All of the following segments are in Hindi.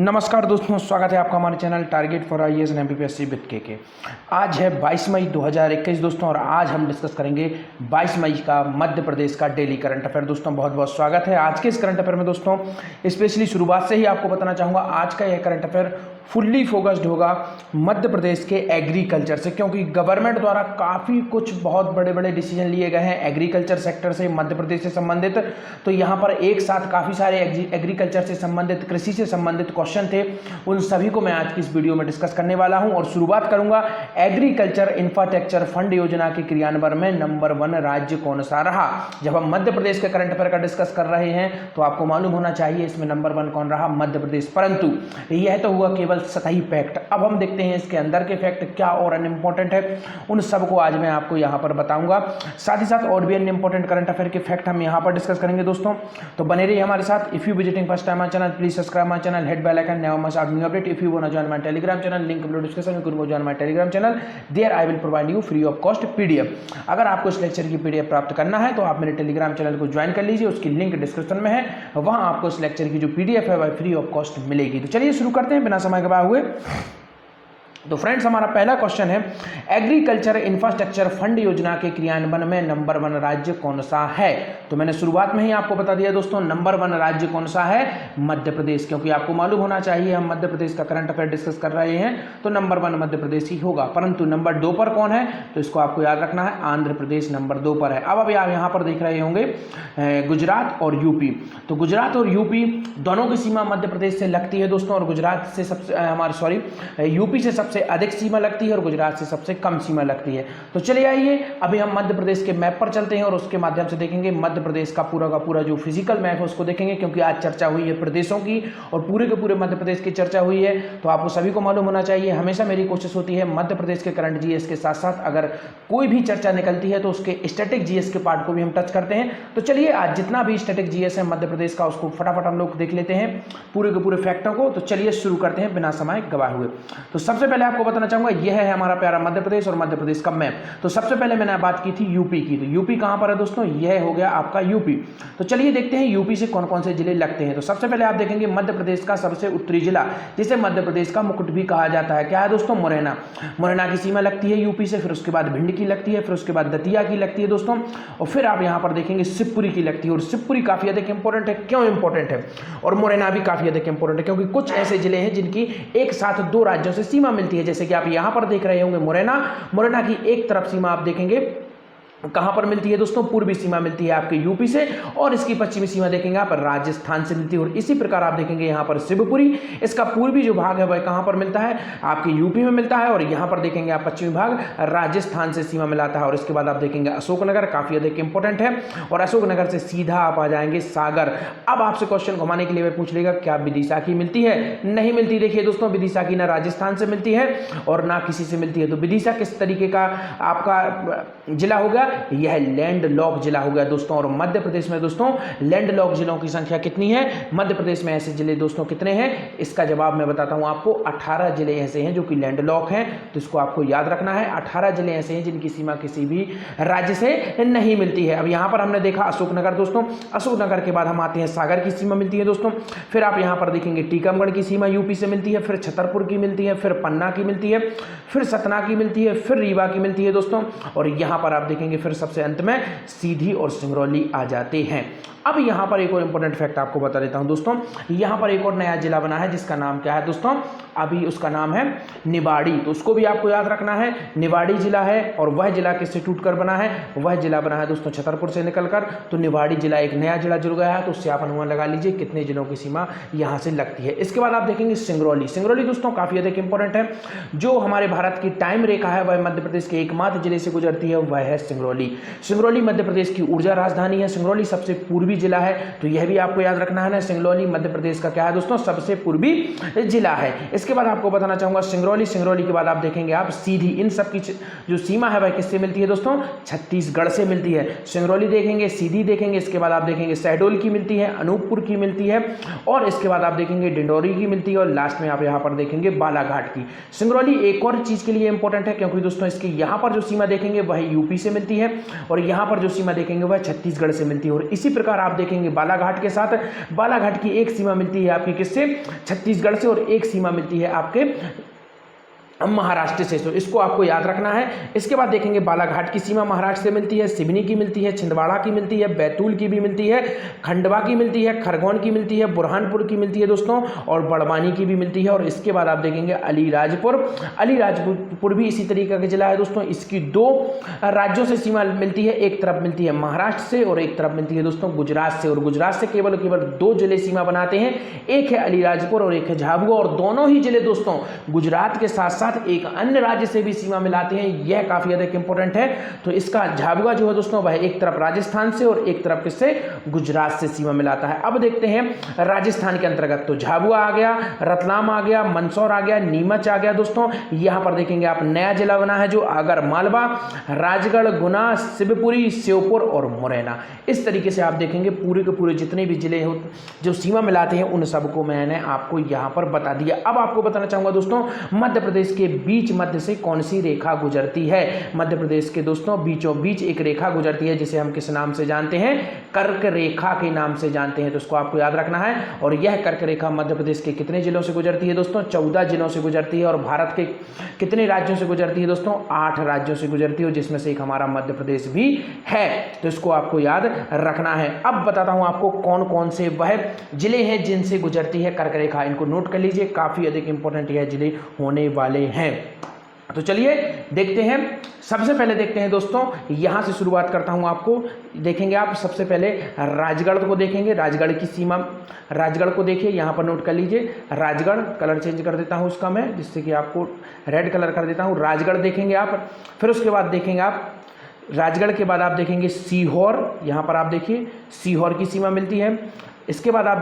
नमस्कार दोस्तों, स्वागत है आपका हमारे channel target for IAS and MPPSC with के। आज है 22 मई 2021 दोस्तों, और आज हम डिस्कस करेंगे 22 मई का मध्य प्रदेश का डेली करंट अफेयर। दोस्तों बहुत बहुत स्वागत है आज के इस करंट अफेयर में। दोस्तों स्पेशली शुरुआत से ही आपको बताना चाहूँगा, आज का यह करंट अफेयर फुल्ली फोकस्ड होगा मध्य प्रदेश के एग्रीकल्चर से, क्योंकि गवर्नमेंट द्वारा काफ़ी कुछ बहुत बड़े बड़े डिसीजन लिए गए हैं एग्रीकल्चर सेक्टर से, मध्य प्रदेश से संबंधित। तो यहाँ पर एक साथ काफ़ी सारे एग्रीकल्चर से संबंधित, कृषि से संबंधित क्वेश्चन थे, उन सभी को मैं आज की इस वीडियो में डिस्कस करने वाला हूँ। और शुरुआत करूँगा एग्रीकल्चर इंफ्रास्ट्रक्चर फंड योजना के क्रियान्वयन में नंबर 1 राज्य कौन सा रहा। जब हम मध्य प्रदेश के करंट अफेयर का डिस्कस कर रहे हैं तो आपको मालूम होना चाहिए इसमें नंबर 1 कौन रहा, मध्य प्रदेश। परंतु यह तो हुआ केवल सतही फैक्ट। अब हम देखते हैं इसके अंदर के फैक्ट क्या और अनइम्पोर्टेंट है, उन सबको आज मैं आपको यहाँ पर बताऊंगा। साथ ही साथ और भी अनइम्पोर्टेंट करंट अफेयर के फैक्ट हम यहाँ पर डिस्कस करेंगे दोस्तों, तो बने रहिए हमारे साथ। If you visiting first time my channel, please subscribe my channel, hit bell icon, never miss out new update. If you want to join my Telegram channel, link in description, you can go join my Telegram channel, there I will provide you free of cost PDF. अगर आपको इस लेक्चर की पीडीएफ प्राप्त करना है तो आप मेरे टेलीग्राम चैनल को ज्वाइन कर लीजिए, उसकी लिंक डिस्क्रिप्शन में है, वहां आपको इस लेक्चर की जो पीडीएफ है वह फ्री ऑफ कॉस्ट मिलेगी। तो चलिए शुरू करते हैं बिना समय गवाए हुए। तो फ्रेंड्स, हमारा पहला क्वेश्चन है एग्रीकल्चर इंफ्रास्ट्रक्चर फंड योजना के क्रियान्वयन में नंबर 1 राज्य कौन सा है। तो मैंने शुरुआत में ही आपको बता दिया दोस्तों, नंबर 1 राज्य कौन सा है, मध्य प्रदेश। क्योंकि आपको मालूम होना चाहिए हम मध्य प्रदेश का करंट अफेयर डिस्कस कर रहे हैं तो नंबर 1 मध्य प्रदेश ही होगा। परंतु नंबर 2 पर कौन है, तो इसको आपको याद रखना है, आंध्र प्रदेश नंबर 2 पर है। अब अभी आप यहाँ पर देख रहे होंगे गुजरात और यूपी। तो गुजरात और यूपी दोनों की सीमा मध्य प्रदेश से लगती है दोस्तों, और गुजरात से सबसे यूपी से सबसे अधिक सीमा लगती है और गुजरात से सबसे कम सीमा लगती है। तो चलिए आइए अभी हम मध्य प्रदेश के मैप पर चलते हैं और उसके माध्यम से देखेंगे मध्य प्रदेश का पूरा जो फिजिकल मैप है उसको देखेंगे। क्योंकि आज चर्चा हुई है प्रदेशों की और पूरे के पूरे मध्य प्रदेश की चर्चा हुई है, तो आपको सभी को मालूम होना चाहिए। हमेशा मेरी कोशिश होती है मध्य प्रदेश के करंट जीएस के साथ साथ अगर कोई भी चर्चा निकलती है तो उसके स्टैटिक जीएस के पार्ट को भी हम टच करते हैं। तो चलिए आज जितना भी स्टैटिक जीएस है मध्य प्रदेश का उसको फटाफट हम लोग देख लेते हैं, पूरे के पूरे फैक्टों को। तो चलिए शुरू करते हैं बिना समय गवाए हुए। तो सबसे पहले आपको बताना चाहूंगा, यह है हमारा प्यारा मध्य प्रदेश और मध्य प्रदेश का मैप। तो सबसे पहले मैंने बात की थी यूपी की, तो यूपी कहां पर है दोस्तों, यह हो गया आपका यूपी। तो चलिए देखते हैं यूपी से कौन कौन से जिले लगते हैं। तो सबसे पहले आप देखेंगे मध्य प्रदेश का सबसे उत्तरी जिला, जिसे मध्य प्रदेश का मुकुट भी कहा जाता है, क्या है दोस्तों, मुरैना। मुरैना की सीमा लगती है यूपी से, फिर उसके बाद भिंड की लगती है, फिर उसके बाद दतिया की लगती है दोस्तों, और फिर आप यहां पर देखेंगे शिवपुरी की लगती है। और शिवपुरी काफी अधिक इंपॉर्टेंट है। क्यों इंपॉर्टेंट है, और मुरैना भी काफी अधिक इंपॉर्टेंट है, क्योंकि कुछ ऐसे जिले हैं जिनकी एक साथ 2 राज्यों से सीमा मिलती है। जैसे कि आप यहां पर देख रहे होंगे मुरैना की एक तरफ सीमा आप देखेंगे कहां पर मिलती है दोस्तों, पूर्वी सीमा मिलती है आपके यूपी से, और इसकी पश्चिमी सीमा देखेंगे आप राजस्थान से मिलती है। और इसी प्रकार आप देखेंगे यहां पर शिवपुरी, इसका पूर्वी जो भाग है वह कहां पर मिलता है, आपके यूपी में मिलता है, और यहां पर देखेंगे आप पश्चिमी भाग राजस्थान से सीमा मिलाता है। और इसके बाद आप देखेंगे अशोकनगर, काफी अधिक इंपॉर्टेंट है, और अशोकनगर से सीधा आप आ जाएंगे सागर। अब आपसे क्वेश्चन घुमाने के लिए वह पूछ लेगा क्या विदिशा की मिलती है, नहीं मिलती। देखिए दोस्तों, विदिशा की ना राजस्थान से मिलती है और ना किसी से मिलती है। तो विदिशा किस तरीके का आपका जिला होगा, यह लैंड लॉक जिला हो गया दोस्तों। और मध्य प्रदेश में दोस्तों लैंड लॉक जिलों की संख्या कितनी है, मध्य प्रदेश में ऐसे जिले दोस्तों कितने हैं, इसका जवाब मैं बताता हूं आपको। 18 जिले ऐसे हैं जो कि लैंड लॉक हैं, तो इसको आपको याद रखना है। 18 जिले ऐसे हैं जिनकी सीमा किसी भी राज्य से नहीं मिलती है। अब यहां पर हमने देखा अशोकनगर दोस्तों, अशोकनगर के बाद हम आते हैं सागर की सीमा मिलती है दोस्तों। फिर आप यहां पर देखेंगे टीकमगढ़ की सीमा यूपी से मिलती है, फिर छतरपुर की मिलती है, फिर पन्ना की मिलती है, फिर सतना की मिलती है, फिर रीवा की मिलती है दोस्तों। और यहां पर आप देखेंगे फिर सबसे अंत में सीधी और सिंगरौली आ जाते हैं। अब यहां पर एक और इंपॉर्टेंट फैक्ट आपको बता देता हूं दोस्तों, यहां पर एक और नया जिला बना है जिसका नाम क्या है दोस्तों, अभी उसका नाम है निवाड़ी। तो उसको भी आपको याद रखना है, निवाड़ी जिला है, और वह जिला किससे टूटकर बना है, वह जिला बना है दोस्तों छतरपुर से निकलकर। तो निवाड़ी जिला एक नया जिला जुड़ गया है, तो उससे आप अनुमान लगा लीजिए कितने जिलों की सीमा यहां से लगती है। इसके बाद आप देखेंगे सिंगरौली। सिंगरौली दोस्तों काफी अधिक इंपॉर्टेंट है, जो हमारे भारत की टाइम रेखा है वह मध्य प्रदेश के एकमात्र जिले से गुजरती है, वह है सिंगरौली। सिंगरौली मध्य प्रदेश की ऊर्जा राजधानी है। सिंगरौली सबसे पूर्वी जिला है, तो यह भी आपको याद रखना है ना, सिंगरौली मध्य प्रदेश का क्या है दोस्तों, सबसे पूर्वी जिला है। इसके बाद आपको बताना चाहूंगा सिंगरौली के बाद आप देखेंगे आप सीधी, इन सब की जो सीमा है वह किससे मिलती है दोस्तों, छत्तीसगढ़ से मिलती है। सिंगरौली देखेंगे, सीधी देखेंगे, इसके बाद आप देखेंगे शहडोल की मिलती है, अनूपपुर की मिलती है, और इसके बाद आप देखेंगे डिंडोरी की मिलती है, और लास्ट में आप यहाँ पर देखेंगे बालाघाट की। सिंगरौली एक और चीज के लिए इंपॉर्टेंट है, क्योंकि दोस्तों इसकी यहाँ पर जो सीमा देखेंगे वह यूपी से मिलती है, और यहाँ पर जो सीमा देखेंगे वह छत्तीसगढ़ से मिलती है। और इसी प्रकार बार आप देखेंगे बालाघाट के साथ। बालाघाट की एक सीमा मिलती है आपकी किससे, छत्तीसगढ़ से, और एक सीमा मिलती है आपके महाराष्ट्र से। तो इसको आपको याद रखना है। इसके बाद देखेंगे बालाघाट की सीमा महाराष्ट्र से मिलती है, सिवनी की मिलती है, छिंदवाड़ा की मिलती है, बैतूल की भी मिलती है, खंडवा की मिलती है, खरगोन की मिलती है, बुरहानपुर की मिलती है दोस्तों, और बड़वानी की भी मिलती है। और इसके बाद आप देखेंगे अलीराजपुर। अलीराजपुर भी इसी तरीके का जिला है दोस्तों। इसकी 2 राज्यों से सीमा मिलती है, एक तरफ मिलती है महाराष्ट्र से और एक तरफ मिलती है दोस्तों गुजरात से। और गुजरात से केवल 2 जिले सीमा बनाते हैं, एक है अलीराजपुर और एक है झाबुआ। और दोनों ही जिले दोस्तों गुजरात के साथ साथ एक अन्य राज्य से भी सीमा मिलाते हैं। यह काफी ज्यादा इंपॉर्टेंट है। तो इसका झाबुआ जो है दोस्तों वह एक तरफ राजस्थान से और एक तरफ किससे, गुजरात से सीमा मिलाता है। अब देखते हैं राजस्थान के अंतर्गत, तो झाबुआ आ गया, रतलाम आ गया, मंदसौर आ गया, नीमच आ गया दोस्तों। यहां पर देखेंगे आप नया जिला बना है जो आगर मालवा, राजगढ़, गुना, शिवपुरी, श्योपुर और मुरैना। इस तरीके से आप देखेंगे पूरे के पूरे जितने भी जिले जो सीमा मिलाते हैं उन सबको मैंने आपको यहां पर बता दिया। अब आपको बताना चाहूंगा दोस्तों मध्य प्रदेश के बीच मध्य से कौन सी रेखा गुजरती है। मध्य प्रदेश के दोस्तों बीचों बीच एक रेखा गुजरती है जिसे हम किस नाम से जानते हैं, कर्क रेखा के नाम से जानते हैं। तो इसको आपको याद रखना है। और यह कर्क रेखा मध्य प्रदेश के कितने जिलों से गुजरती है दोस्तों, 14 जिलों से गुजरती है। और भारत के कितने राज्यों से गुजरती है दोस्तों, 8 राज्यों से गुजरती है, जिसमें से एक हमारा मध्य प्रदेश भी है। तो इसको आपको याद रखना है। अब बताता हूं आपको कौन कौन से वह जिले हैं जिनसे गुजरती है कर्क रेखा। इनको नोट कर लीजिए, काफी अधिक इंपॉर्टेंट यह जिले होने वाले हैं। तो चलिए देखते हैं। सबसे पहले देखते हैं दोस्तों, यहां से शुरुआत करता हूं आपको। देखेंगे आप सबसे पहले राजगढ़ को देखेंगे, राजगढ़ की सीमा, राजगढ़ को देखिए, यहां पर नोट कर लीजिए। राजगढ़, कलर चेंज कर देता हूं उसका मैं, जिससे कि आपको रेड कलर कर देता हूं। राजगढ़ देखेंगे आप। फिर उसके बाद देखेंगे आप राजगढ़ के बाद आप देखेंगे सीहोर, यहां पर आप देखिए सीहोर की सीमा मिलती है। इसके बाद आप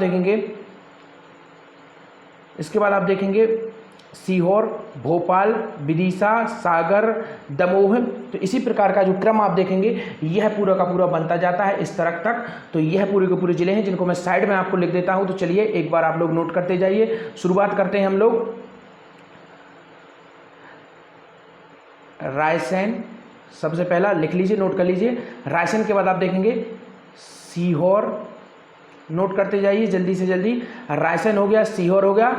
देखेंगे सीहोर, भोपाल, विदिशा, सागर, दमोह। तो इसी प्रकार का जो क्रम आप देखेंगे यह पूरा का पूरा बनता जाता है इस तरह तक। तो यह पूरे के पूरे जिले हैं जिनको मैं साइड में आपको लिख देता हूं। तो चलिए एक बार आप लोग नोट करते जाइए। शुरुआत करते हैं हम लोग रायसेन, सबसे पहला लिख लीजिए, नोट कर लीजिए। रायसेन के बाद आप देखेंगे सीहोर, नोट करते जाइए जल्दी से जल्दी। रायसेन हो गया, सीहोर हो गया।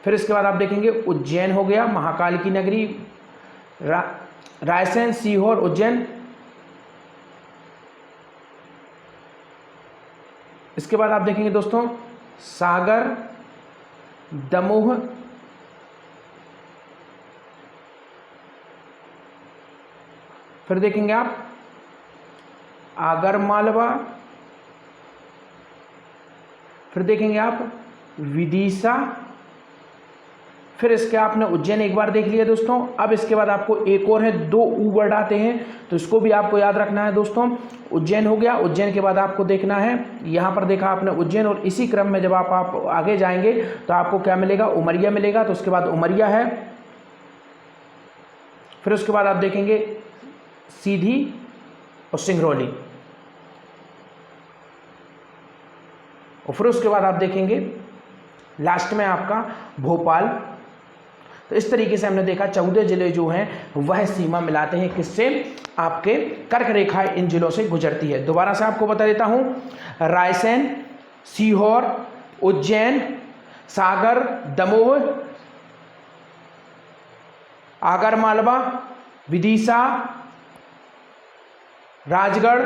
फिर इसके बाद आप देखेंगे उज्जैन हो गया, महाकाल की नगरी। रायसेन, सीहोर, उज्जैन। इसके बाद आप देखेंगे दोस्तों सागर, दमोह, फिर देखेंगे आप आगर मालवा, फिर देखेंगे आप विदिशा। फिर इसके आपने उज्जैन एक बार देख लिया दोस्तों। अब इसके बाद आपको एक और है, 2 ऊ वर्ड आते हैं, तो इसको भी आपको याद रखना है दोस्तों। उज्जैन हो गया। उज्जैन के बाद आपको देखना है, यहाँ पर देखा आपने उज्जैन, और इसी क्रम में जब आप आगे जाएंगे तो आपको क्या मिलेगा, उमरिया मिलेगा। तो उसके बाद उमरिया है। फिर उसके बाद आप देखेंगे सीधी और सिंगरौली, और फिर उसके बाद आप देखेंगे लास्ट में आपका भोपाल। तो इस तरीके से हमने देखा 14 जिले जो हैं वह सीमा मिलाते हैं किससे, आपके कर्क रेखा इन जिलों से गुजरती है। दोबारा से आपको बता देता हूं, रायसेन, सीहोर, उज्जैन, सागर, दमोह, आगर मालवा, विदिशा, राजगढ़,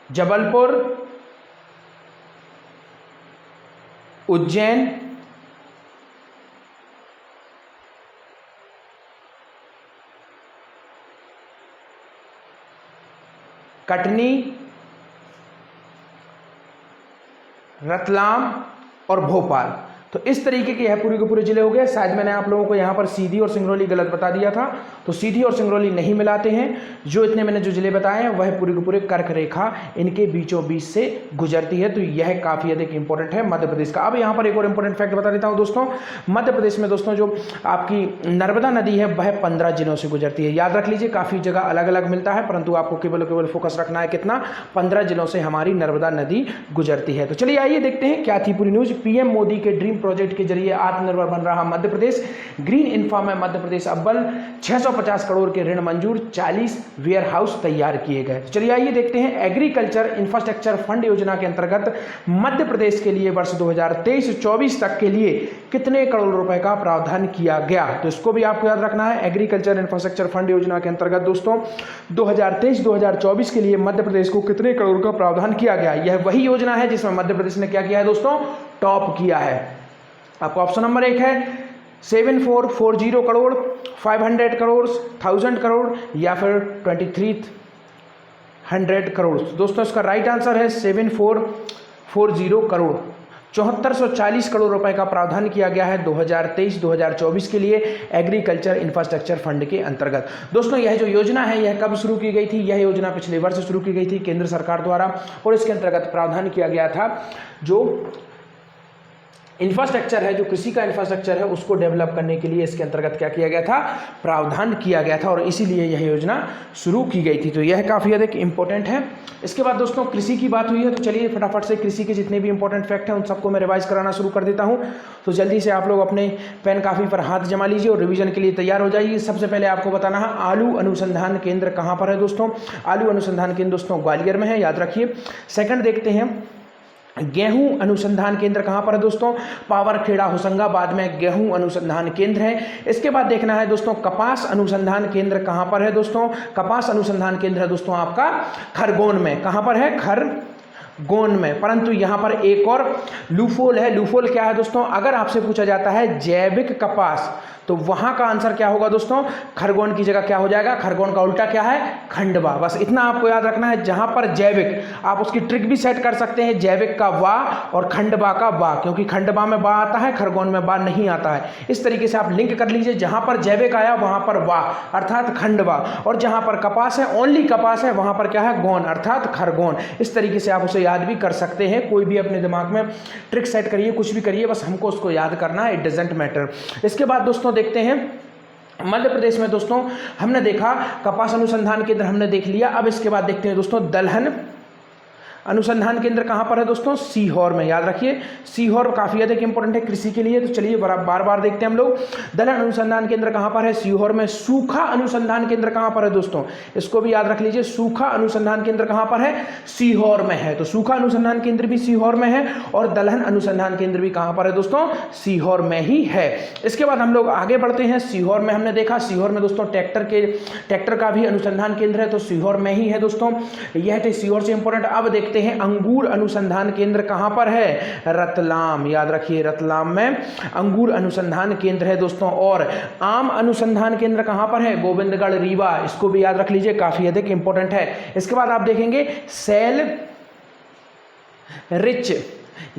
जबलपुर, उज्जैन, कटनी, रतलाम और भोपाल। तो इस तरीके के यह पूरे के पूरे जिले हो गए। शायद मैंने आप लोगों को यहाँ पर सीधी और सिंगरौली गलत बता दिया था, तो सीधी और सिंगरौली नहीं मिलाते हैं। जो इतने मैंने जो जिले बताए हैं वह पूरे के पूरे कर्क रेखा इनके बीचों बीच से गुजरती है। तो यह काफ़ी अधिक इंपॉर्टेंट है मध्य प्रदेश का। अब यहाँ पर एक और इंपॉर्टेंट फैक्ट बता देता हूँ दोस्तों। मध्य प्रदेश में दोस्तों जो आपकी नर्मदा नदी है वह 15 जिलों से गुजरती है। याद रख लीजिए, काफ़ी जगह अलग अलग मिलता है, परंतु आपको केवल फोकस रखना है कितना, 15 जिलों से हमारी नर्मदा नदी गुजरती है। तो चलिए आइए देखते हैं क्या थी पूरी न्यूज। पीएम मोदी के ड्रीम प्रोजेक्ट के जरिए आत्मनिर्भर बन रहा मध्य प्रदेश, ग्रीन इंफ्रा में मध्य प्रदेश अव्वल, 650 करोड़ के ऋण मंजूर, 40 वेयर हाउस तैयार किए गए। चलिए आइए देखते हैं एग्रीकल्चर इंफ्रास्ट्रक्चर फंड योजना के अंतर्गत मध्य प्रदेश के लिए वर्ष 2023-24 तक के लिए कितने करोड़ रुपए का प्रावधान किया गया। तो इसको भी आपको याद रखना है। एग्रीकल्चर इंफ्रास्ट्रक्चर फंड योजना के अंतर्गत दोस्तों 2023-2024 के लिए मध्य प्रदेश को कितने करोड़ का प्रावधान किया गया। यह वही योजना है जिसमें मध्य प्रदेश ने क्या किया है दोस्तों, टॉप किया है। आपको ऑप्शन नंबर 1 है 7440 करोड़, 500 करोड़, 1000 करोड़ या फिर 2300 करोड़। दोस्तों इसका राइट आंसर है 7440 करोड़। 7440 करोड़ रुपए का प्रावधान किया गया है 2023-2024 के लिए एग्रीकल्चर इंफ्रास्ट्रक्चर फंड के अंतर्गत। दोस्तों यह जो योजना है यह कब शुरू की गई थी। यह योजना पिछले वर्ष शुरू की गई थी केंद्र सरकार द्वारा और इसके अंतर्गत प्रावधान किया गया था जो इंफ्रास्ट्रक्चर है, जो कृषि का इंफ्रास्ट्रक्चर है उसको डेवलप करने के लिए इसके अंतर्गत क्या किया गया था, प्रावधान किया गया था और इसीलिए यह योजना शुरू की गई थी। तो यह काफ़ी अधिक इंपॉर्टेंट है। इसके बाद दोस्तों कृषि की बात हुई है तो चलिए फटाफट से कृषि के जितने भी इंपॉर्टेंट फैक्ट हैं उन सबको मैं रिवाइज कराना शुरू कर देता हूँ। तो जल्दी से आप लोग अपने पेन काफ़ी पर हाथ जमा लीजिए और रिविजन के लिए तैयार हो जाइए। सबसे पहले आपको बताना है आलू अनुसंधान केंद्र कहाँ पर है दोस्तों। आलू अनुसंधान केंद्र दोस्तों ग्वालियर में है, याद रखिए। सेकंड देखते हैं गेहूं अनुसंधान केंद्र कहाँ पर है दोस्तों, पावरखेड़ा होशंगाबाद में गेहूं अनुसंधान केंद्र है। इसके बाद देखना है दोस्तों कपास अनुसंधान केंद्र कहाँ पर है दोस्तों। कपास अनुसंधान केंद्र है दोस्तों आपका खरगोन में। कहाँ पर है, खरगोन में। परंतु यहाँ पर एक और लूफोल है। लूफोल क्या है दोस्तों, अगर आपसे पूछा जाता है जैविक कपास तो वहां का आंसर क्या होगा दोस्तों, खरगोन की जगह क्या हो जाएगा, खरगोन का उल्टा क्या है, खंडवा। बस इतना आपको याद रखना है। जहां पर जैविक, आप उसकी ट्रिक भी सेट कर सकते हैं, जैविक का वाह और खंडवा का वाह, क्योंकि खंडवा में वाह आता है, खरगोन में वाह नहीं आता है। इस तरीके से आप लिंक कर लीजिए। जहां पर जैविक आया वहां पर वाह अर्थात खंडवा, और जहां पर कपास है, ओनली कपास है, वहां पर क्या है, गौन अर्थात खरगोन। इस तरीके से आप उसे याद भी कर सकते हैं। कोई भी अपने दिमाग में ट्रिक सेट करिए, कुछ भी करिए, बस हमको उसको याद करना है, इट डजंट मैटर। इसके बाद दोस्तों देखते हैं मध्य प्रदेश में दोस्तों हमने देखा कपास अनुसंधान केंद्र हमने देख लिया। अब इसके बाद देखते हैं दोस्तों दलहन अनुसंधान केंद्र कहाँ पर है दोस्तों, सीहोर में। याद रखिए सीहोर काफ़ी अधिक इंपॉर्टेंट है कृषि के लिए। तो चलिए बार बार देखते हैं हम लोग। दलहन अनुसंधान केंद्र कहाँ पर है, सीहोर में। सूखा अनुसंधान केंद्र कहाँ पर है दोस्तों, इसको भी याद रख लीजिए। सूखा अनुसंधान केंद्र कहाँ पर है, सीहोर में है। तो सूखा अनुसंधान केंद्र भी सीहोर में है और दलहन अनुसंधान केंद्र भी कहाँ पर है दोस्तों, सीहोर में ही है। इसके बाद हम लोग आगे बढ़ते हैं। सीहोर में हमने देखा, सीहोर में दोस्तों ट्रैक्टर का भी अनुसंधान केंद्र है, तो सीहोर में ही है दोस्तों। यह थे सीहोर से इंपॉर्टेंट। अब देखते हैं अंगूर अनुसंधान केंद्र कहां पर है, रतलाम। याद रखिए रतलाम में अंगूर अनुसंधान केंद्र है दोस्तों। और आम अनुसंधान केंद्र कहां पर है, गोविंदगढ़ रीवा। इसको भी याद रख लीजिए, काफी अधिक इंपॉर्टेंट है। इसके बाद आप देखेंगे सेल रिच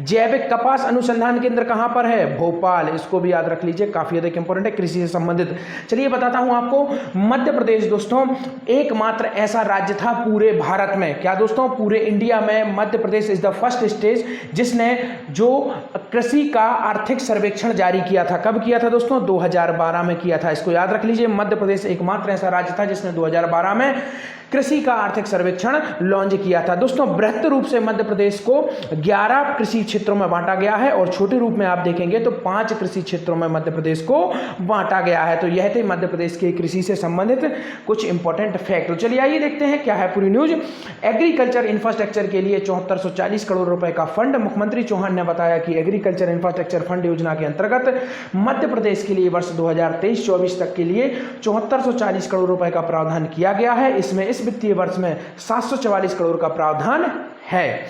जैविक कपास अनुसंधान केंद्र कहां पर है, भोपाल। इसको भी याद रख लीजिए, काफी अधिक इंपॉर्टेंट है, कृषि से संबंधित। चलिए बताता हूं आपको। मध्य प्रदेश दोस्तों एकमात्र ऐसा राज्य था पूरे भारत में, क्या दोस्तों, पूरे इंडिया में Madhya Pradesh is the first state जिसने जो कृषि का आर्थिक सर्वेक्षण जारी किया था। कब किया था दोस्तों, 2012 में किया था। इसको याद रख लीजिए, मध्य प्रदेश एकमात्र ऐसा राज्य था जिसने 2012 में कृषि का आर्थिक सर्वेक्षण लॉन्च किया था। दोस्तों बृहत रूप से मध्य प्रदेश को 11 कृषि क्षेत्रों में बांटा गया है और छोटे रूप में आप देखेंगे तो 5 कृषि क्षेत्रों में मध्य प्रदेश को बांटा गया है। तो यह थे मध्य प्रदेश के कृषि से संबंधित कुछ इंपॉर्टेंट फैक्ट। तो चलिए आइए देखते हैं क्या है पूरी न्यूज। एग्रीकल्चर इंफ्रास्ट्रक्चर के लिए 7440 करोड़ रुपए का फंड। मुख्यमंत्री चौहान ने बताया कि एग्रीकल्चर इंफ्रास्ट्रक्चर फंड योजना के अंतर्गत मध्य प्रदेश के लिए वर्ष 2023-24 तक के लिए 7440 करोड़ रुपए का प्रावधान किया गया है। इसमें इस वित्तीय वर्ष में 744 करोड़ का प्रावधान है।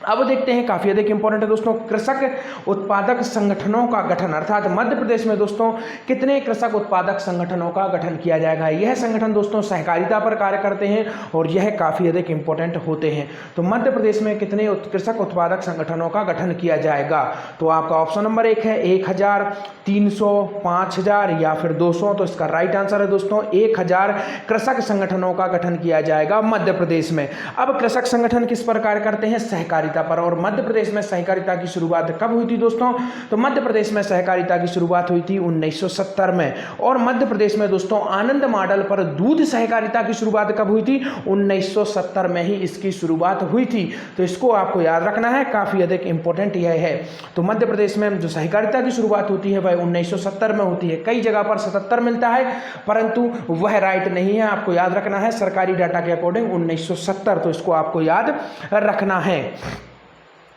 अब देखते हैं, काफी अधिक इंपॉर्टेंट है दोस्तों, कृषक उत्पादक संगठनों का गठन। अर्थात मध्य प्रदेश में दोस्तों कितने कृषक उत्पादक संगठनों का गठन किया जाएगा। यह संगठन दोस्तों सहकारिता पर कार्य करते हैं और यह काफी अधिक इंपॉर्टेंट होते हैं। तो मध्य प्रदेश में कितने कृषक उत्पादक संगठनों का गठन किया जाएगा। तो आपका ऑप्शन नंबर 1 है 1000, 300, 5000 या फिर 200। तो इसका राइट आंसर है दोस्तों 1000 कृषक संगठनों का गठन किया जाएगा मध्य प्रदेश में। अब कृषक संगठन किस पर कार्य करते हैं, सहकारी सहकारिता पर। और मध्य प्रदेश में सहकारिता की शुरुआत कब हुई थी दोस्तों? तो मध्य प्रदेश में सहकारिता की शुरुआत हुई थी 1970 में। और मध्य प्रदेश में दोस्तों आनंद मॉडल पर दूध सहकारिता की शुरुआत कब हुई थी? 1970 में ही इसकी शुरुआत हुई थी। तो इसको आपको याद रखना है, काफी अधिक इंपॉर्टेंट यह है। तो मध्य प्रदेश में जो सहकारिता की शुरुआत होती है वह 1970 में होती है। कई जगह पर 77 मिलता है, परंतु वह राइट नहीं है, आपको याद रखना है सरकारी डाटा के अकॉर्डिंग 1970। तो इसको आपको याद रखना है।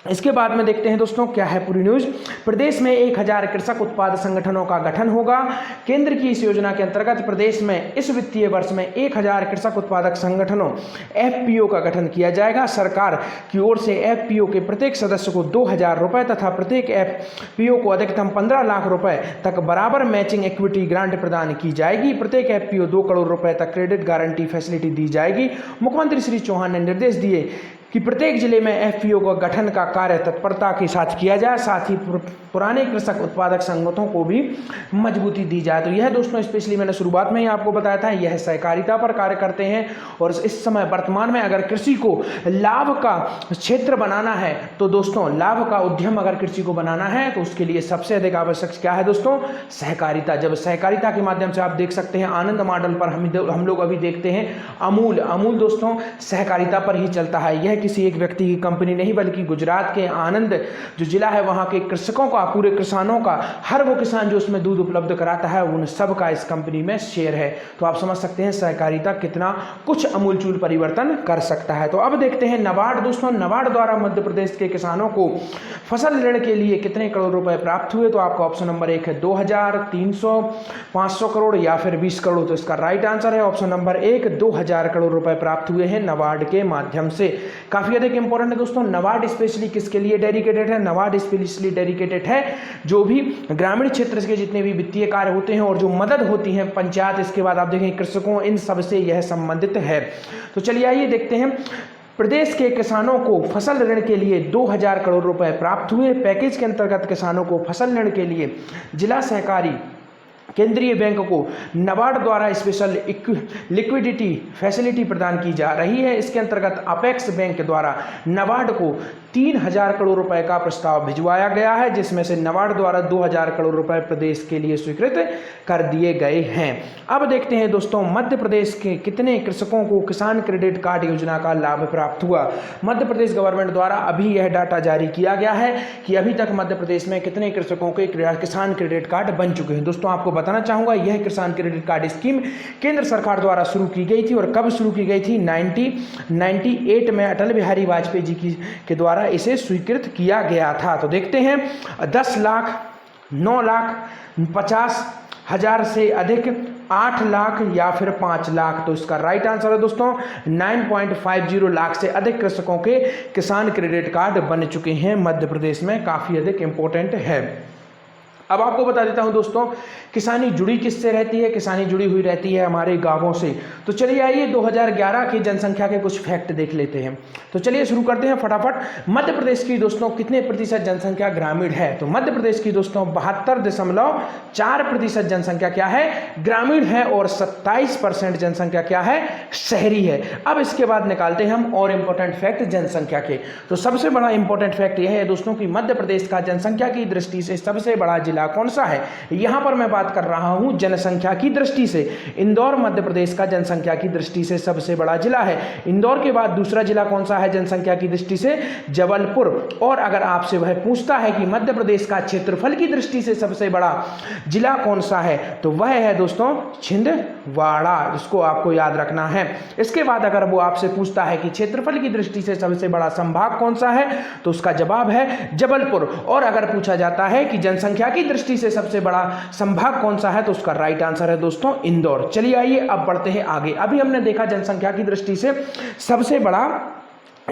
इसके बाद में देखते हैं दोस्तों क्या है पूरी न्यूज। प्रदेश में 1000 कृषक उत्पाद संगठनों का गठन होगा। केंद्र की इस योजना के अंतर्गत प्रदेश में इस वित्तीय वर्ष में 1000 कृषक उत्पादक संगठनों एफपीओ का गठन किया जाएगा। सरकार की ओर से एफपीओ के प्रत्येक सदस्य को 2000 रुपए तथा प्रत्येक एफपीओ को अधिकतम 15 लाख रुपए तक बराबर मैचिंग इक्विटी ग्रांट प्रदान की जाएगी। प्रत्येक एफपीओ 2 करोड़ रुपए तक क्रेडिट गारंटी फैसिलिटी दी जाएगी। मुख्यमंत्री श्री चौहान ने निर्देश दिए कि प्रत्येक जिले में एफपीओ का गठन का कार्य तत्परता के साथ किया जाए, साथ ही पुराने कृषक उत्पादक संगठनों को भी मजबूती दी जाए। तो यह दोस्तों स्पेशली मैंने शुरुआत में ही आपको बताया था, यह सहकारिता पर कार्य करते हैं। और इस समय वर्तमान में अगर कृषि को लाभ का क्षेत्र बनाना है तो दोस्तों लाभ का उद्यम अगर कृषि को बनाना है तो उसके लिए सबसे अधिक आवश्यक क्या है दोस्तों? सहकारिता। जब सहकारिता के माध्यम से आप देख सकते हैं आनंद मॉडल पर हम लोग अभी देखते हैं अमूल दोस्तों सहकारिता पर ही चलता है। यह किसी एक व्यक्ति की कंपनी नहीं बल्कि गुजरात के आनंद जो जिला है वहां के कृषकों का, पूरे किसानों का, हर वो किसान जो उसमें दूध उपलब्ध कराता है उन सब का इस कंपनी में शेयर है। तो आप समझ सकते हैं सहकारिता कितना कुछ अमूलचूल परिवर्तन कर सकता है। तो अब देखते हैं नाबार्ड। दोस्तों नाबार्ड द्वारा मध्य प्रदेश के किसानों को फसल ऋण के लिए कितने करोड़ रुपए प्राप्त हुए? तो आपका ऑप्शन नंबर 1 है 2000, 300, 500 करोड़ या फिर 20 करोड़। तो इसका राइट आंसर है ऑप्शन नंबर 1, 2000 करोड़ रुपए प्राप्त हुए हैं नाबार्ड के माध्यम से। काफी अधिक इंपॉर्टेंट है दोस्तों। नाबार्ड स्पेशली किसके लिए डेडिकेटेड है? नाबार्ड स्पेशली डेडिकेटेड है जो भी ग्रामीण क्षेत्र के जितने भी वित्तीय कार्य होते हैं और जो मदद होती है पंचायत, इसके बाद आप देखें कृषकों, इन सब से यह संबंधित है। तो चलिए आइए देखते हैं। प्रदेश के किसानों को फसल ऋण के लिए 2000 करोड़ रुपए प्राप्त हुए। पैकेज के अंतर्गत किसानों को फसल ऋण के लिए जिला सहकारी केंद्रीय बैंक को नाबार्ड द्वारा स्पेशल लिक्विडिटी फैसिलिटी प्रदान की जा रही है। इसके अंतर्गत अपेक्स बैंक द्वारा नाबार्ड को 3000 करोड़ रुपए का प्रस्ताव भिजवाया गया है, जिसमें से नाबार्ड द्वारा 2000 करोड़ रुपए प्रदेश के लिए स्वीकृत कर दिए गए हैं। अब देखते हैं दोस्तों मध्य प्रदेश के कितने कृषकों को किसान क्रेडिट कार्ड योजना का लाभ प्राप्त हुआ। मध्य प्रदेश गवर्नमेंट द्वारा अभी यह डाटा जारी किया गया है कि अभी तक मध्य प्रदेश में कितने कृषकों के किसान क्रेडिट कार्ड बन चुके हैं। दोस्तों आपको बताना चाहूंगा यह किसान क्रेडिट कार्ड स्कीम केंद्र सरकार द्वारा शुरू की गई थी। और कब शुरू की गई थी? 1998 में अटल बिहारी वाजपेयी जी के द्वारा इसे स्वीकृत किया गया था। तो देखते हैं 10 लाख, 9 लाख, 50,000 से अधिक, 8 लाख या फिर 5 लाख। तो इसका राइट आंसर है दोस्तों 9.50 लाख से अधिक कृषकों के किसान क्रेडिट कार्ड बन चुके हैं मध्य प्रदेश में। काफी अधिक इंपॉर्टेंट है। अब आपको बता देता हूं दोस्तों किसानी जुड़ी किससे रहती है? किसानी जुड़ी हुई रहती है हमारे गांवों से। तो चलिए आइए 2011 की जनसंख्या के कुछ फैक्ट देख लेते हैं। तो चलिए शुरू करते हैं फटाफट। मध्य प्रदेश की दोस्तों कितने प्रतिशत जनसंख्या ग्रामीण है? तो मध्य प्रदेश की दोस्तों 72.4% जनसंख्या क्या है? ग्रामीण है। और 27% जनसंख्या क्या है? शहरी है। अब इसके बाद निकालते हैं हम और इंपॉर्टेंट फैक्ट जनसंख्या के। तो सबसे बड़ा इंपॉर्टेंट फैक्ट यह है दोस्तों कि मध्य प्रदेश का जनसंख्या की दृष्टि से सबसे बड़ा जिला कौन सा है? यहां पर मैं बात कर रहा हूं जनसंख्या की दृष्टि से। इंदौर मध्य प्रदेश का जनसंख्या की दृष्टि से सबसे बड़ा जिला है। इंदौर के बाद दूसरा जिला कौन सा है जनसंख्या की दृष्टि से? जबलपुर। और अगर आपसे वह पूछता है कि मध्य प्रदेश का क्षेत्रफल की दृष्टि से सबसे बड़ा जिला कौन सा है, तो वह है दोस्तों छिंदवाड़ा, जिसको आपको याद रखना है। इसके बाद अगर वो आपसे पूछता है कि क्षेत्रफल की दृष्टि से सबसे बड़ा संभाग कौन सा है, तो उसका जवाब है जबलपुर। और अगर पूछा जाता है कि जनसंख्या की दृष्टि से सबसे बड़ा संभाग कौन सा है, तो उसका राइट आंसर है दोस्तों इंदौर। चलिए आइए अब बढ़ते हैं आगे। अभी हमने देखा जनसंख्या की दृष्टि से सबसे बड़ा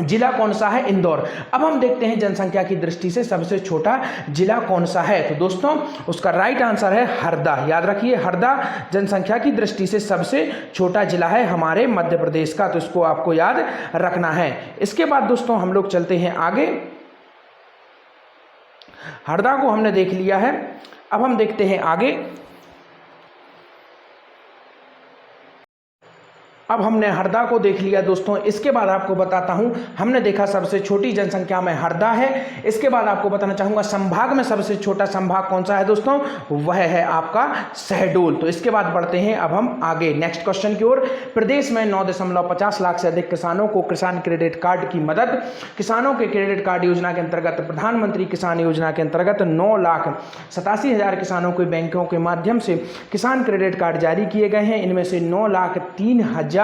जिला कौन सा है? इंदौर। अब हम देखते हैं जनसंख्या की दृष्टि से सबसे छोटा जिला कौन सा है। तो दोस्तों उसका राइट आंसर है हरदा। याद रखिए हरदा जनसंख्या की दृष्टि से सबसे छोटा जिला है हमारे मध्य प्रदेश का। तो इसको आपको याद रखना है। इसके बाद दोस्तों हम लोग चलते हैं आगे। हरदा को हमने देख लिया है। अब हम देखते हैं आगे। अब हमने हरदा को देख लिया दोस्तों। इसके बाद आपको बताता हूं, हमने देखा सबसे छोटी जनसंख्या में हरदा है। इसके बाद आपको बताना चाहूंगा संभाग में सबसे छोटा संभाग कौन सा है दोस्तों, वह है आपका शहडोल। तो इसके बाद बढ़ते हैं अब हम आगे नेक्स्ट क्वेश्चन की ओर। प्रदेश में 9.50 लाख से अधिक किसानों को किसान क्रेडिट कार्ड की मदद। किसानों के क्रेडिट कार्ड योजना के अंतर्गत प्रधानमंत्री किसान योजना के अंतर्गत 9,87,000 किसानों को बैंकों के माध्यम से किसान क्रेडिट कार्ड जारी किए गए हैं। इनमें से 9,03,000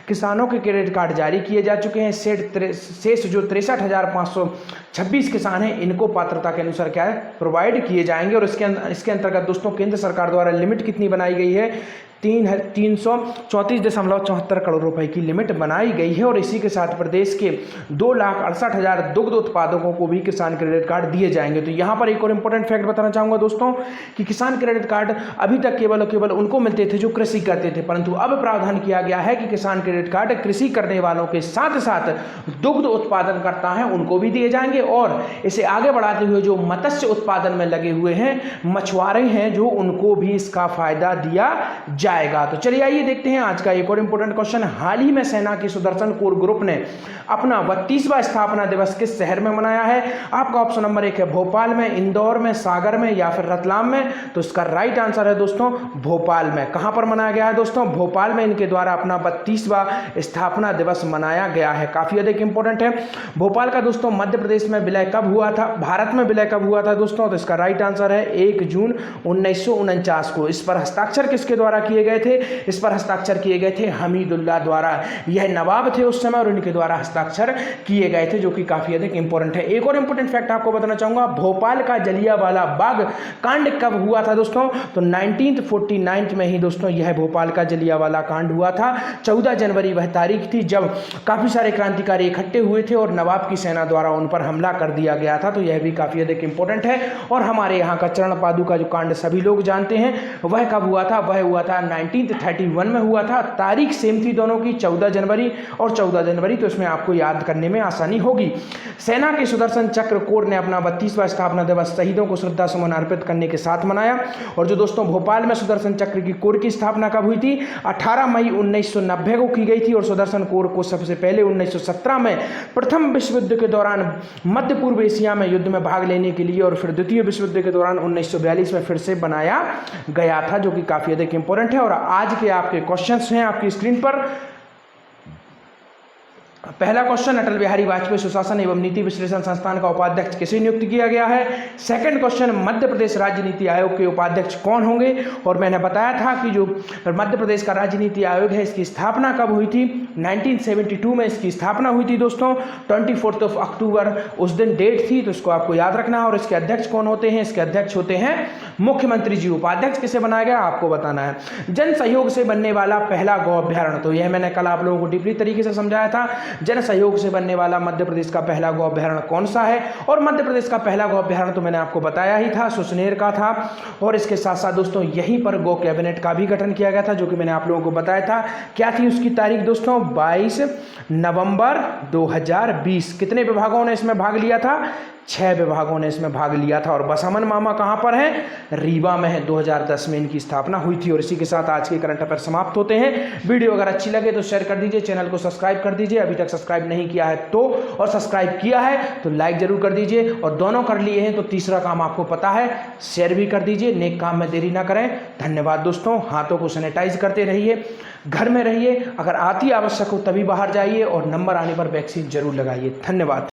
किसानों के क्रेडिट कार्ड जारी किए जा चुके हैं। शेष जो 63,526 किसान हैं, इनको पात्रता के अनुसार क्या है, प्रोवाइड किए जाएंगे। और इसके अंतर्गत दोस्तों केंद्र सरकार द्वारा लिमिट कितनी बनाई गई है, 334.74 करोड़ रुपए की लिमिट बनाई गई है। और इसी के साथ प्रदेश के 2,68,000 दुग्ध उत्पादकों को भी किसान क्रेडिट कार्ड दिए जाएंगे। तो यहाँ पर एक और इम्पोर्टेंट फैक्ट बताना चाहूँगा दोस्तों कि किसान क्रेडिट कार्ड अभी तक केवल और केवल उनको मिलते थे जो कृषि करते थे, परंतु अब प्रावधान किया गया है कि किसान क्रेडिट कार्ड कृषि करने वालों के साथ साथ दुग्ध उत्पादन करता है उनको भी दिए जाएंगे। और इसे आगे बढ़ाते हुए जो मत्स्य उत्पादन में लगे हुए हैं, मछुआरे हैं जो, उनको भी इसका फायदा दिया जाएगा। तो चलिए आइए देखते हैं आज का एक और इंपॉर्टेंट क्वेश्चन। हाल ही में सेना की सुदर्शन कोर ग्रुप ने अपना 32वां स्थापना दिवस किस शहर में मनाया है? आपका ऑप्शन नंबर 1 है भोपाल में, इंदौर में, सागर में या फिर रतलाम में। तो इसका राइट आंसर है दोस्तों भोपाल में। कहां पर मनाया गया है दोस्तों? भोपाल में इनके द्वारा अपना 32वां स्थापना दिवस मनाया गया है। काफी अधिक इंपॉर्टेंट है। भोपाल का दोस्तों मध्य प्रदेश में विलय कब हुआ था, भारत में विलय कब हुआ था दोस्तों? तो इसका राइट आंसर है 1 जून 1949 को। इस पर हस्ताक्षर किसके द्वारा किए गए थे? इस पर हस्ताक्षर किए गए थे हमीदुल्लाह द्वारा। यह नवाब थे उस समय और इनके द्वारा हस्ताक्षर किए गए थे, जो कि काफी अधिक इंपॉर्टेंट है। एक और इंपॉर्टेंट फैक्ट आपको बताना चाहूंगा, भोपाल का जलियांवाला बाग कांड कब हुआ था दोस्तों? तो 1949 में ही दोस्तों यह भोपाल का जलियांवाला कांड हुआ था। 14 जनवरी वह तारीख थी जब काफी सारे क्रांतिकारी इकट्ठे हुए थे और नवाब की सेना द्वारा उन पर हमला कर दिया गया था। तो यह भी काफी अधिक इंपॉर्टेंट है। और हमारे यहाँ का चरण पादुका जो कांड सभी लोग जानते हैं, वह कब हुआ था? वह हुआ था 1931 में हुआ था। तारीख सेम थी दोनों की, 14 जनवरी और 14 जनवरी। तो इसमें आपको याद करने में आसानी होगी। सेना के सुदर्शन चक्र कोर ने अपना 32वां स्थापना दिवस शहीदों को श्रद्धा सुमन अर्पित करने के साथ मनाया। और जो दोस्तों भोपाल में सुदर्शन चक्र की कोर की स्थापना कब हुई थी? 18 मई 1990 को की गई थी। और सुदर्शन कोर को सबसे पहले 1917 में प्रथम विश्व युद्ध के दौरान मध्य पूर्व एशिया में युद्ध में भाग लेने के लिए और फिर द्वितीय विश्व युद्ध के दौरान 1942 में फिर से बनाया गया था, जो कि काफी अधिक इंपॉर्टेंट है। और आज के आपके क्वेश्चंस हैं आपकी स्क्रीन पर। पहला क्वेश्चन, अटल बिहारी वाजपेयी सुशासन एवं नीति विश्लेषण संस्थान का उपाध्यक्ष किसे नियुक्त किया गया है? सेकंड क्वेश्चन, मध्य प्रदेश राज्य नीति आयोग के उपाध्यक्ष कौन होंगे? और मैंने बताया था कि जो मध्य प्रदेश का राज्य नीति आयोग है, इसकी स्थापना कब हुई थी? 1972 में इसकी स्थापना हुई थी दोस्तों। 24 अक्टूबर उस दिन डेट थी, तो इसको आपको याद रखना है। और इसके अध्यक्ष कौन होते हैं? इसके अध्यक्ष होते हैं मुख्यमंत्री जी। उपाध्यक्ष किसे बनाया गया आपको बताना है। जन सहयोग से बनने वाला पहला गौ अभ्यारण्य, तो यह मैंने कल आप लोगों को डीपली तरीके से समझाया था। जन सहयोग से बनने वाला मध्य प्रदेश का पहला गौ अभ्यारण्य कौन सा है? और मध्य प्रदेश का पहला गौ अभ्यारण्य तो मैंने आपको बताया ही था, सुसनेर का था। और इसके साथ साथ दोस्तों यहीं पर गौ कैबिनेट का भी गठन किया गया था, जो कि मैंने आप लोगों को बताया था। क्या थी उसकी तारीख दोस्तों? 22 नवंबर 2020। कितने विभागों ने इसमें भाग लिया था? 6 विभागों ने इसमें भाग लिया था। और बसामन मामा कहाँ पर है? रीवा में है। 2010 में इनकी स्थापना हुई थी। और इसी के साथ आज के करंट अफेयर समाप्त होते हैं। वीडियो अगर अच्छी लगे तो शेयर कर दीजिए, चैनल को सब्सक्राइब कर दीजिए अभी तक सब्सक्राइब नहीं किया है तो, और सब्सक्राइब किया है तो लाइक जरूर कर दीजिए। और दोनों कर लिए हैं तो तीसरा काम आपको पता है, शेयर भी कर दीजिए। नेक काम में देरी ना करें। धन्यवाद दोस्तों। हाथों को सैनिटाइज करते रहिए, घर में रहिए, अगर अति आवश्यक हो तभी बाहर जाइए और नंबर आने पर वैक्सीन जरूर लगाइए। धन्यवाद।